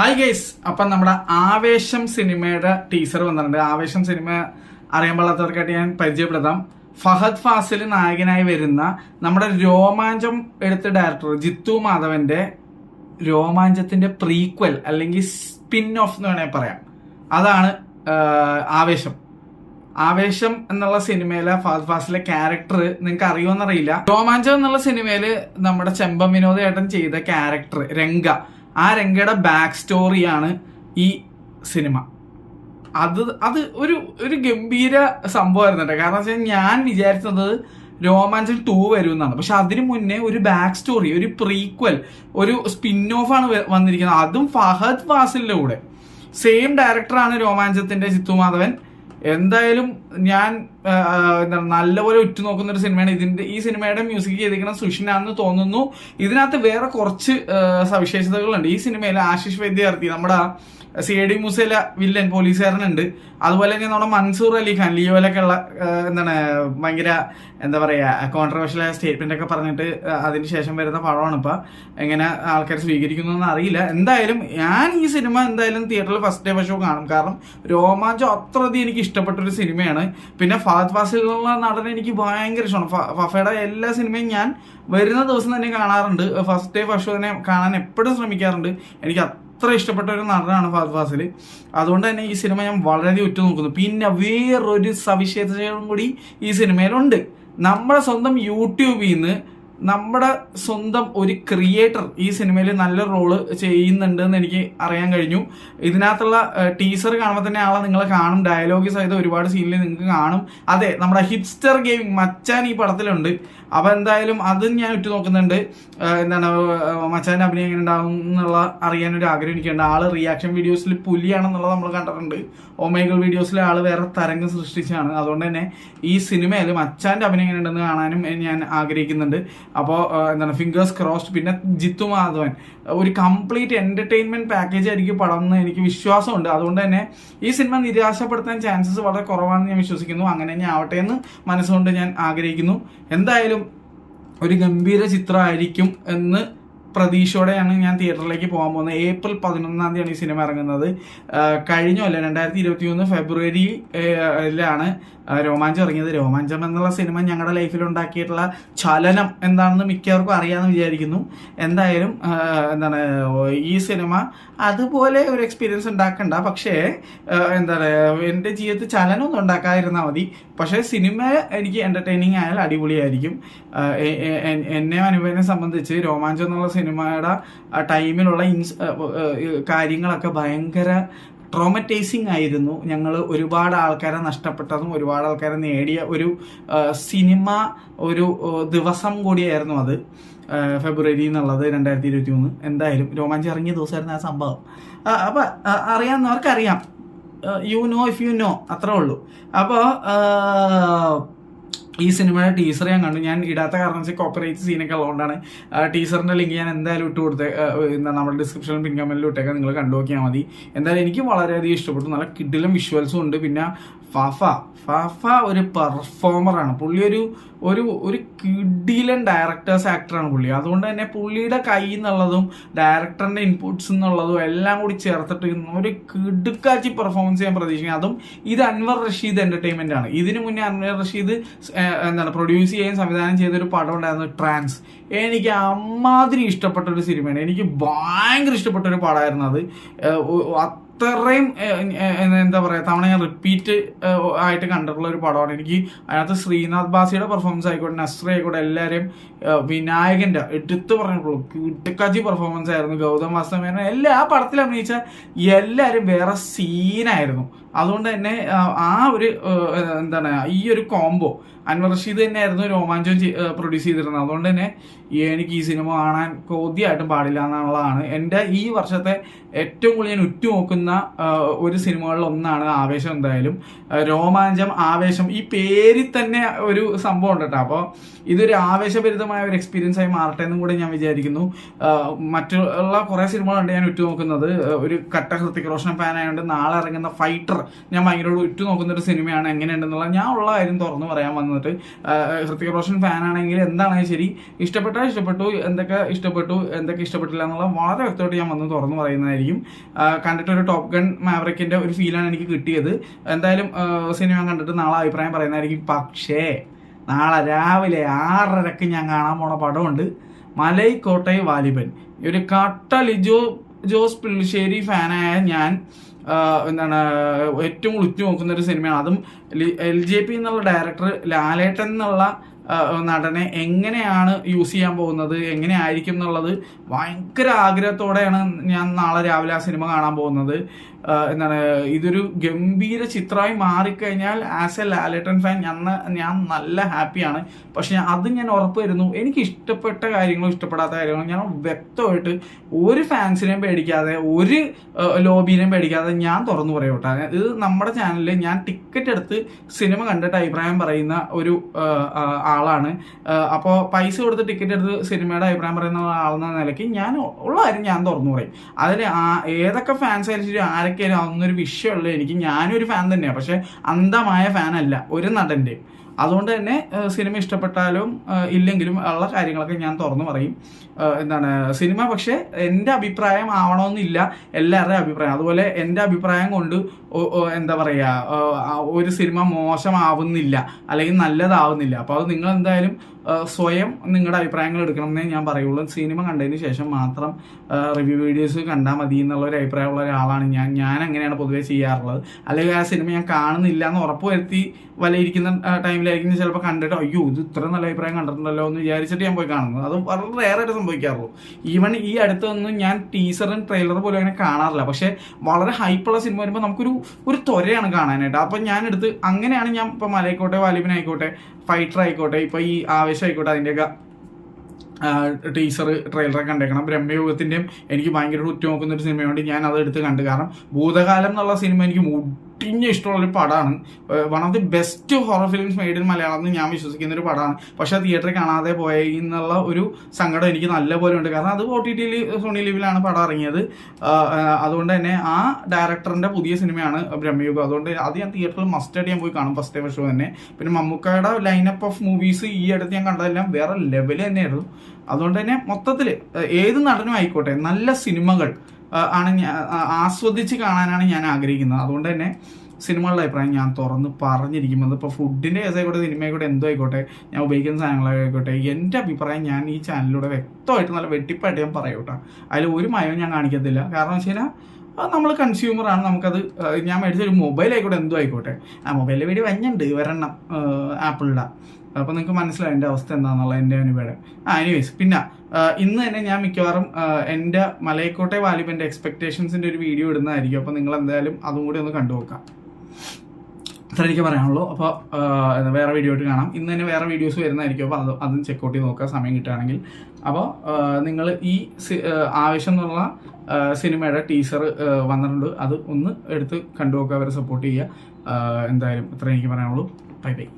Hi guys, അപ്പം നമ്മുടെ ആവേശം സിനിമയുടെ ടീസർ വന്നിട്ടുണ്ട്. ആവേശം സിനിമ അറിയാൻ പാടാത്തവർക്കായിട്ട് ഞാൻ പരിചയപ്പെടുത്താം. ഫഹദ് ഫാസിൽ നായകനായി വരുന്ന നമ്മുടെ രോമാഞ്ചം എടുത്ത ഡയറക്ടർ ജിത്തു മാധവന്റെ രോമാഞ്ചത്തിന്റെ പ്രീക്വൽ അല്ലെങ്കിൽ സ്പിൻ ഓഫ് എന്ന് വേണമെങ്കിൽ പറയാം. അതാണ് ആവേശം. ആവേശം എന്നുള്ള സിനിമയിലെ ഫഹദ് ഫാസിലെ ക്യാരക്ടർ നിങ്ങൾക്ക് അറിയുമെന്നറിയില്ല. രോമാഞ്ചം എന്നുള്ള സിനിമയില് നമ്മുടെ ചെമ്പം വിനോദേട്ടൻ ചെയ്ത ക്യാരക്ടർ രംഗ, ആ രംഗയുടെ ബാക്ക് സ്റ്റോറിയാണ് ഈ സിനിമ. അത് ഒരു ഗംഭീര സംഭവമായിരുന്നു കേട്ടോ. കാരണം വെച്ചാൽ ഞാൻ വിചാരിച്ചത് രോമാഞ്ചം 2 വരുമെന്നാണ്. പക്ഷെ അതിനു മുന്നേ ഒരു ബാക്ക് സ്റ്റോറി, ഒരു പ്രീക്വൽ, ഒരു സ്പിൻ ഓഫ് ആണ് വന്നിരിക്കുന്നത്. അതും ഫഹദ് ഫാസിലിന്റെ കൂടെ. സെയിം ഡയറക്ടറാണ് രോമാഞ്ചത്തിന്റെ ജിത്തു മാധവൻ. എന്തായാലും ഞാൻ നല്ലപോലെ ഉറ്റുനോക്കുന്ന ഒരു സിനിമയാണ്. ഈ സിനിമയുടെ മ്യൂസിക് ചെയ്തിരിക്കുന്ന സുഷിനാണെന്ന് തോന്നുന്നു. ഇതിനകത്ത് വേറെ കുറച്ച് സവിശേഷതകളുണ്ട്. ഈ സിനിമയിൽ ആശിഷ് വിദ്യാർത്ഥി, നമ്മുടെ CID മൂസയിലെ വില്ലൻ പോലീസുകാരനുണ്ട്. അതുപോലെ തന്നെ നമ്മുടെ മൻസൂർ അലി ഖാൻ ലിയോയിലൊക്കെ ഉള്ള ഭയങ്കര എന്താ പറയാ കോൺട്രവേഴ്ഷ്യൽ ആയ സ്റ്റേറ്റ്മെന്റ് ഒക്കെ പറഞ്ഞിട്ട് അതിനുശേഷം വരുന്ന പടമാണ്. ഇപ്പൊ എങ്ങനെ ആൾക്കാർ സ്വീകരിക്കുന്നു അറിയില്ല. എന്തായാലും ഞാൻ ഈ സിനിമ എന്തായാലും തിയേറ്ററിൽ ഫസ്റ്റ് ഡേ ഷോ കാണും. കാരണം രോമാഞ്ചം അത്രയധികം എനിക്ക് ഇഷ്ടപ്പെട്ട ഒരു സിനിമയാണ്. പിന്നെ ഫഹദ് ഫാസിലുള്ള നടനെ എനിക്ക് ഭയങ്കര ഇഷ്ടമാണ്. ഫഫയുടെ എല്ലാ സിനിമയും ഞാൻ വരുന്ന ദിവസം തന്നെ കാണാറുണ്ട്. ഫസ്റ്റ് ഡേ ഫസ്റ്റ് ഷോ തന്നെ കാണാൻ എപ്പോഴും ശ്രമിക്കാറുണ്ട്. എനിക്ക് അത്ര ഇഷ്ടപ്പെട്ട ഒരു നടനാണ് ഫഹദ് ഫാസിൽ. അതുകൊണ്ട് തന്നെ ഈ സിനിമ ഞാൻ വളരെ ഉറ്റുനോക്കുന്നു. പിന്നെ വേറൊരു സവിശേഷതകളും കൂടി ഈ സിനിമയിലുണ്ട്. നമ്മുടെ സ്വന്തം യൂട്യൂബിൽ നിന്ന് നമ്മുടെ സ്വന്തം ഒരു ക്രിയേറ്റർ ഈ സിനിമയിൽ നല്ല റോള് ചെയ്യുന്നുണ്ട് എന്ന് എനിക്ക് അറിയാൻ കഴിഞ്ഞു. ഇതിനകത്തുള്ള ടീസർ കാണുമ്പോൾ തന്നെ ആളെ നിങ്ങൾ കാണും. ഡയലോഗ് സഹിതം ഒരുപാട് സീനിൽ നിങ്ങൾക്ക് കാണും. അതെ, നമ്മുടെ ഹിപ്സ്റ്റർ ഗെയിമിംഗ് മച്ചാൻ ഈ പടത്തിലുണ്ട്. അപ്പൊ എന്തായാലും അതും ഞാൻ ഉറ്റുനോക്കുന്നുണ്ട്. എന്താണ് മച്ചാന്റെ അഭിനയം എങ്ങനെ ഉണ്ടാവും എന്നുള്ള അറിയാനൊരു ആഗ്രഹം എനിക്കുണ്ട്. ആള് റിയാക്ഷൻ വീഡിയോസിൽ പുലിയാണെന്നുള്ളത് നമ്മൾ കണ്ടിട്ടുണ്ട്. ഒമേഗൾ വീഡിയോസിലെ ആള് വേറെ തരംഗം സൃഷ്ടിച്ചാണ്. അതുകൊണ്ട് തന്നെ ഈ സിനിമയിൽ മച്ചാന്റെ അഭിനയം എങ്ങനെ ഉണ്ടെന്ന് കാണാനും ഞാൻ ആഗ്രഹിക്കുന്നുണ്ട്. അപ്പോൾ എന്താണ് ഫിംഗേഴ്സ് ക്രോസ്ഡ്. പിന്നെ ജിത്തു മാധവൻ ഒരു കംപ്ലീറ്റ് എന്റർടൈൻമെന്റ് പാക്കേജ് ആയിരിക്കും പടം എന്ന് എനിക്ക് വിശ്വാസമുണ്ട്. അതുകൊണ്ട് തന്നെ ഈ സിനിമ നിരാശപ്പെടുത്താൻ ചാൻസസ് വളരെ കുറവാണെന്ന് ഞാൻ വിശ്വസിക്കുന്നു. അങ്ങനെ തന്നെ ആവട്ടെ എന്ന് മനസ്സുകൊണ്ട് ഞാൻ ആഗ്രഹിക്കുന്നു. എന്തായാലും ഒരു ഗംഭീര ചിത്രമായിരിക്കും എന്ന് പ്രതീക്ഷയോടെയാണ് ഞാൻ തിയേറ്ററിലേക്ക് പോകാൻ പോകുന്നത്. ഏപ്രിൽ 11-ാം തീയതിയാണ് ഈ സിനിമ ഇറങ്ങുന്നത്. കഴിഞ്ഞല്ല 2023 ഫെബ്രുവരിയിലാണ് രോമാഞ്ചം ഇറങ്ങിയത്. രോമാഞ്ചം എന്നുള്ള സിനിമ ഞങ്ങളുടെ ലൈഫിൽ ഉണ്ടാക്കിയിട്ടുള്ള ചലനം എന്താണെന്ന് മിക്കവർക്കും അറിയാമെന്ന് വിചാരിക്കുന്നു. എന്തായാലും എന്താണ് ഈ സിനിമ അതുപോലെ ഒരു എക്സ്പീരിയൻസ് ഉണ്ടാക്കണ്ട. പക്ഷേ എന്താണ് എൻ്റെ ജീവിതത്തിൽ ചലനമൊന്നും ഉണ്ടാക്കാതിരുന്നാൽ മതി. പക്ഷേ സിനിമ എനിക്ക് എന്റർടൈനിങ് ആയാൽ അടിപൊളിയായിരിക്കും. എന്നെ അനുഭവനെ സംബന്ധിച്ച് രോമാഞ്ചം എന്നുള്ള സിനിമയുടെ ടൈമിലുള്ള കാര്യങ്ങളൊക്കെ ഭയങ്കര ട്രോമറ്റൈസിങ് ആയിരുന്നു. ഞങ്ങൾ ഒരുപാട് ആൾക്കാരെ നഷ്ടപ്പെട്ടതും ഒരുപാട് ആൾക്കാരെ നേടിയ ഒരു സിനിമ ഒരു ദിവസം കൂടിയായിരുന്നു അത്. ഫെബ്രുവരി എന്നുള്ളത് 2023. എന്തായാലും രോമാഞ്ചം ഇറങ്ങിയ ദിവസമായിരുന്നു ആ സംഭവം. അപ്പം അറിയാവുന്നവർക്കറിയാം. You know if you know, അത്രേ ഉള്ളൂ. അപ്പോൾ ഈ സിനിമയുടെ ടീസർ ഞാൻ കണ്ടു. ഞാൻ ഇടാത്ത കാരണം വെച്ചാൽ കോപ്പറേറ്റ് സീനൊക്കെ ഉള്ളതുകൊണ്ടാണ്. ടീസറിന്റെ ലിങ്ക് ഞാൻ എന്തായാലും ഇട്ട് കൊടുത്തേ, നമ്മുടെ ഡിസ്ക്രിപ്ഷനിലും പിൻ കമന്റിലും ഇട്ടേക്കാം. നിങ്ങൾ കണ്ടു നോക്കിയാൽ മതി. എന്തായാലും എനിക്ക് വളരെയധികം ഇഷ്ടപ്പെട്ടു. നല്ല കിഡിലും വിഷ്വൽസും ഉണ്ട്. പിന്നെ ഫാഫ ഒരു പെർഫോമറാണ്. പുള്ളി ഒരു കിഡിലൻ ഡയറക്ടേഴ്സ് ആക്ടറാണ് പുള്ളി. അതുകൊണ്ട് തന്നെ പുള്ളിയുടെ കയ്യിൽ നിന്നുള്ളതും ഡയറക്ടറിന്റെ ഇൻപുട്സ് എന്നുള്ളതും എല്ലാം കൂടി ചേർത്തിട്ട് ഒരു കിടുക്കാച്ചി പെർഫോമൻസ് ഞാൻ പ്രതീക്ഷിക്കുന്നത്. അതും ഇത് അൻവർ റഷീദ് എന്റർടൈൻമെന്റ് ആണ്. ഇതിനു മുന്നേ അൻവർ റഷീദ് പ്രൊഡ്യൂസ് ചെയ്യാൻ സംവിധാനം ചെയ്തൊരു പടം ഉണ്ടായിരുന്നു, ട്രാൻസ്. എനിക്ക് അമ്മാതിരി ഇഷ്ടപ്പെട്ട ഒരു സിനിമയാണ്. എനിക്ക് ഭയങ്കര ഇഷ്ടപ്പെട്ട ഒരു പടമായിരുന്നു അത്. അത്രയും എന്താ പറയുക തവണ ഞാൻ റിപ്പീറ്റ് ആയിട്ട് കണ്ടിട്ടുള്ള ഒരു പടമാണ്. എനിക്ക് അതിനകത്ത് ശ്രീനാഥ് ബാസിയുടെ പെർഫോമൻസ് ആയിക്കോട്ടെ, നസ്ര ആയിക്കോട്ടെ, എല്ലാവരെയും വിനായകന്റെ എടുത്തു പറഞ്ഞിട്ടുള്ളൂ കിടക്കാച്ചി പെർഫോമൻസ് ആയിരുന്നു. ഗൗതം വാസുദേവൻ എല്ലാ ആ പടത്തിൽ അഭിനയിച്ച എല്ലാവരും വേറെ സീനായിരുന്നു. അതുകൊണ്ട് തന്നെ ആ ഒരു എന്താണ് ഈ ഒരു കോംബോ അൻവർ റഷീദ് തന്നെയായിരുന്നു രോമാഞ്ചം പ്രൊഡ്യൂസ് ചെയ്തിരുന്നത്. അതുകൊണ്ട് തന്നെ എനിക്ക് ഈ സിനിമ കാണാൻ കൊതിയായിട്ടും പാടില്ല എന്നുള്ളതാണ് എൻ്റെ ഈ വർഷത്തെ ഏറ്റവും കൂടുതൽ ഞാൻ ഉറ്റുനോക്കുന്ന വരുന്ന ഒരു സിനിമകളിൽ ഒന്നാണ് ആവേശം. എന്തായാലും രോമാഞ്ചം, ആവേശം, ഈ പേരിൽ തന്നെ ഒരു സംഭവം ഉണ്ട് കേട്ടോ. അപ്പോൾ ഇതൊരു ആവേശഭരിതമായ ഒരു എക്സ്പീരിയൻസ് ആയി മാറട്ടെ എന്നും കൂടെ ഞാൻ വിചാരിക്കുന്നു. മറ്റുള്ള കുറെ സിനിമകളുണ്ട് ഞാൻ ഉറ്റുനോക്കുന്നത്. ഒരു കട്ട ഹൃത്തിക് റോഷൻ ഫാൻ ആയതുകൊണ്ട് നാളെ ഇറങ്ങുന്ന ഫൈറ്റർ ഞാൻ ഭയങ്കര ഉറ്റുനോക്കുന്ന ഒരു സിനിമയാണ്. എങ്ങനെയുണ്ടെന്നുള്ള ഞാൻ ഉള്ള കാര്യം തുറന്നു പറയാൻ വന്നിട്ട്, ഹൃത്തിക് റോഷൻ ഫാൻ ആണെങ്കിൽ എന്താണെങ്കിൽ ശരി, ഇഷ്ടപ്പെട്ടാൽ ഇഷ്ടപ്പെട്ടു, എന്തൊക്കെ ഇഷ്ടപ്പെട്ടു എന്തൊക്കെ ഇഷ്ടപ്പെട്ടില്ല എന്നുള്ള വളരെ വ്യക്തമായിട്ട് ഞാൻ വന്ന് തുറന്നു പറയുന്നതായിരിക്കും. കണ്ടിട്ട് ഒരു ടോപ്പ് ഗൺ മാവറിക്കിന്റെ ഒരു ഫീലാണ് എനിക്ക് കിട്ടിയത്. എന്തായാലും സിനിമ കണ്ടിട്ട് നാളെ അഭിപ്രായം പറയുന്നതായിരിക്കും. പക്ഷേ നാളെ രാവിലെ 6:30 ഞാൻ കാണാൻ പോണ പടമുണ്ട്, മലൈക്കോട്ടെ വാലിബൻ. ഒരു കട്ട ലിജോ ജോസ് പിള്ളശ്ശേരി ഫാനായ ഞാൻ ഏറ്റവും ഉറ്റുനോക്കുന്ന ഒരു സിനിമയാണ്. അതും LJP എന്നുള്ള ഡയറക്ടർ ലാലേട്ടൻ എന്നുള്ള നടനെ എങ്ങനെയാണ് യൂസ് ചെയ്യാൻ പോകുന്നത്, എങ്ങനെ ആയിരിക്കും എന്നുള്ളത് ഭയങ്കര ആഗ്രഹത്തോടെയാണ് ഞാൻ നാളെ രാവിലെ ആ സിനിമ കാണാൻ പോകുന്നത്. ഇതൊരു ഗംഭീര ചിത്രമായി മാറിക്കഴിഞ്ഞാൽ ആസ് എ ലാലേട്ടൻ ഫാൻ ഞാൻ നല്ല ഹാപ്പിയാണ്. പക്ഷെ അത് ഞാൻ ഉറപ്പ് തരുന്നു, എനിക്ക് ഇഷ്ടപ്പെട്ട കാര്യങ്ങളും ഇഷ്ടപ്പെടാത്ത കാര്യങ്ങളും ഞാൻ വ്യക്തമായിട്ട് ഒരു ഫാൻസിനെയും പേടിക്കാതെ ഒരു ലോബിനെയും പേടിക്കാതെ ഞാൻ തുറന്നു പറയൂട്ടാ. ഇത് നമ്മുടെ ചാനലിൽ ഞാൻ ടിക്കറ്റ് എടുത്ത് സിനിമ കണ്ടിട്ട് അഭിപ്രായം പറയുന്ന ഒരു ആളാണ്. അപ്പോൾ പൈസ കൊടുത്ത് ടിക്കറ്റ് എടുത്ത് സിനിമയുടെ അഭിപ്രായം പറയുന്ന ആളെന്ന നിലയ്ക്ക് ഞാൻ ഉള്ള കാര്യം ഞാൻ തുറന്നു പറയും. അതിൽ ഏതൊക്കെ ഫാൻസ് ആയാലും ശരി, ആരൊക്കെയാലും അതൊന്നൊരു വിഷയമുള്ള എനിക്ക്, ഞാനൊരു ഫാൻ തന്നെയാണ്, പക്ഷെ അന്ധമായ ഫാനല്ല ഒരു നടൻ്റെ. അതുകൊണ്ട് തന്നെ സിനിമ ഇഷ്ടപ്പെട്ടാലും ഇല്ലെങ്കിലും ഉള്ള കാര്യങ്ങളൊക്കെ ഞാൻ തുറന്നു പറയും. സിനിമ പക്ഷെ എൻ്റെ അഭിപ്രായം ആവണമെന്നില്ല എല്ലാവരുടെയും അഭിപ്രായം. അതുപോലെ എൻ്റെ അഭിപ്രായം കൊണ്ട് എന്താ പറയുക, ഒരു സിനിമ മോശമാവുന്നില്ല അല്ലെങ്കിൽ നല്ലതാവുന്നില്ല. അപ്പോൾ അത് നിങ്ങൾ എന്തായാലും സ്വയം നിങ്ങളുടെ അഭിപ്രായങ്ങൾ എടുക്കണമെന്നേ ഞാൻ പറയുള്ളൂ. സിനിമ കണ്ടതിന് ശേഷം മാത്രം റിവ്യൂ വീഡിയോസ് കണ്ടാൽ മതി എന്നുള്ളൊരു അഭിപ്രായമുള്ള ഒരാളാണ് ഞാൻ അങ്ങനെയാണ് പൊതുവെ ചെയ്യാറുള്ളത്. അല്ലെങ്കിൽ ആ സിനിമ ഞാൻ കാണുന്നില്ല എന്ന് ഉറപ്പ് വരുത്തി വലയിരിക്കുന്ന ടൈമിലായിരിക്കും ചിലപ്പോൾ കണ്ടിട്ട് അയ്യോ ഇത് ഇത്ര നല്ല അഭിപ്രായം കണ്ടിട്ടുണ്ടല്ലോ എന്ന് വിചാരിച്ചിട്ട് ഞാൻ പോയി കാണുന്നത്. അത് വളരെ റെയറായിട്ട് സംഭവിക്കാറുള്ളൂ. ഈവൻ ഈ അടുത്തൊന്നും ഞാൻ ടീസറും ട്രെയിലറും പോലും അങ്ങനെ കാണാറില്ല. പക്ഷെ വളരെ ഹൈപ്പുള്ള സിനിമ വരുമ്പോൾ നമുക്കൊരു ത്വരയാണ് കാണാനായിട്ട്. അപ്പം ഞാനെടുത്ത് അങ്ങനെയാണ് ഞാൻ ഇപ്പോൾ മലൈക്കോട്ടെ വാലിബനായിക്കോട്ടെ, ഫൈറ്റർ ആയിക്കോട്ടെ, ഇപ്പോൾ ഈ ആവേശം ആയിക്കോട്ടെ, അതിൻ്റെയൊക്കെ ടീസർ ട്രെയിലറൊക്കെ കണ്ടേക്കണം. ബ്രഹ്മയുഗത്തിൻ്റെയും എനിക്ക് ഭയങ്കര ഉറ്റുനോക്കുന്ന ഒരു സിനിമയുണ്ട്, ഞാൻ അത് എടുത്ത് കണ്ടു. കാരണം ഭൂതകാലം എന്നുള്ള സിനിമ എനിക്ക് ഒട്ടിഞ്ഞ ഇഷ്ടമുള്ളൊരു പടമാണ്. One of the best horror films made in Malayalam എന്ന് ഞാൻ വിശ്വസിക്കുന്ന ഒരു പടമാണ്. പക്ഷെ തിയേറ്ററിൽ കാണാതെ പോയി എന്നുള്ള ഒരു സങ്കടം എനിക്ക് നല്ലപോലെ ഉണ്ട്. കാരണം അത് OTT സോണി ലിവിലാണ് പടം ഇറങ്ങിയത്. അതുകൊണ്ട് തന്നെ ആ ഡയറക്ടറിന്റെ പുതിയ സിനിമയാണ് ബ്രഹ്മയുഗം. അതുകൊണ്ട് അത് ഞാൻ തിയേറ്ററിൽ മസ്റ്റായിട്ട് ഞാൻ പോയി കാണും ഫസ്റ്റ് ഡേ ഷോ തന്നെ. പിന്നെ മമ്മൂക്കയുടെ ലൈനപ്പ് ഓഫ് മൂവീസ് ഈ അടുത്ത് ഞാൻ കണ്ടതെല്ലാം വേറെ ലെവൽ തന്നെയായിരുന്നു. അതുകൊണ്ട് തന്നെ മൊത്തത്തിൽ ഏത് നടനും ആയിക്കോട്ടെ നല്ല സിനിമകൾ ആണ് ഞാൻ ആസ്വദിച്ച് കാണാനാണ് ഞാൻ ആഗ്രഹിക്കുന്നത്. അതുകൊണ്ട് തന്നെ സിനിമകളുടെ അഭിപ്രായം ഞാൻ തുറന്ന് പറഞ്ഞിരിക്കുന്നത്. ഇപ്പോൾ ഫുഡിൻ്റെ കേസായിക്കോട്ടെ, സിനിമയായിക്കോട്ടെ, എന്തോ ആയിക്കോട്ടെ, ഞാൻ ഉപയോഗിക്കുന്ന സാധനങ്ങളായിക്കോട്ടെ, എൻ്റെ അഭിപ്രായം ഞാൻ ഈ ചാനലിലൂടെ വ്യക്തമായിട്ട് നല്ല വെട്ടിപ്പായിട്ട് ഞാൻ പറയും കേട്ടോ. അതിൽ ഒരു മയവും ഞാൻ കാണിക്കത്തില്ല. കാരണം വെച്ച് കഴിഞ്ഞാൽ നമ്മൾ കൺസ്യൂമറാണ്. നമുക്കത് ഞാൻ മേടിച്ചൊരു മൊബൈൽ ആയിക്കോട്ടെ, എന്തോ ആയിക്കോട്ടെ, മൊബൈലിൻ്റെ വീഡിയോ വഞ്ഞുണ്ട് ഒരെണ്ണം ആപ്പിളിൻ്റെ. അപ്പോൾ നിങ്ങൾക്ക് മനസ്സിലാവും എൻ്റെ അവസ്ഥ എന്താണെന്നുള്ള എൻ്റെ അനുഭവം. എനിവേസ്, പിന്നെ ഇന്ന് തന്നെ ഞാൻ മിക്കവാറും എൻ്റെ മലൈക്കോട്ടെ വാലിബൻ്റെ എക്സ്പെക്ടേഷൻസിൻ്റെ ഒരു വീഡിയോ ഇടുന്നതായിരിക്കും. അപ്പോൾ നിങ്ങൾ എന്തായാലും അതും കൂടി ഒന്ന് കണ്ടു നോക്കാം. അത്ര എനിക്ക് പറയാനുള്ളൂ. അപ്പോൾ വേറെ വീഡിയോ ആയിട്ട് കാണാം. ഇന്ന് തന്നെ വേറെ വീഡിയോസ് വരുന്നതായിരിക്കും. അപ്പോൾ അതും ചെക്കൗട്ട് ചെയ്ത് നോക്കാം സമയം കിട്ടുകയാണെങ്കിൽ. അപ്പോൾ നിങ്ങൾ ഈ ആവേശം എന്നുള്ള സിനിമയുടെ ടീസർ വന്നിട്ടുണ്ട്, അത് ഒന്ന് എടുത്ത് കണ്ടു നോക്കുക, അവരെ സപ്പോർട്ട് ചെയ്യുക. എന്തായാലും അത്ര എനിക്ക് പറയാനുള്ളൂ. Bye bye.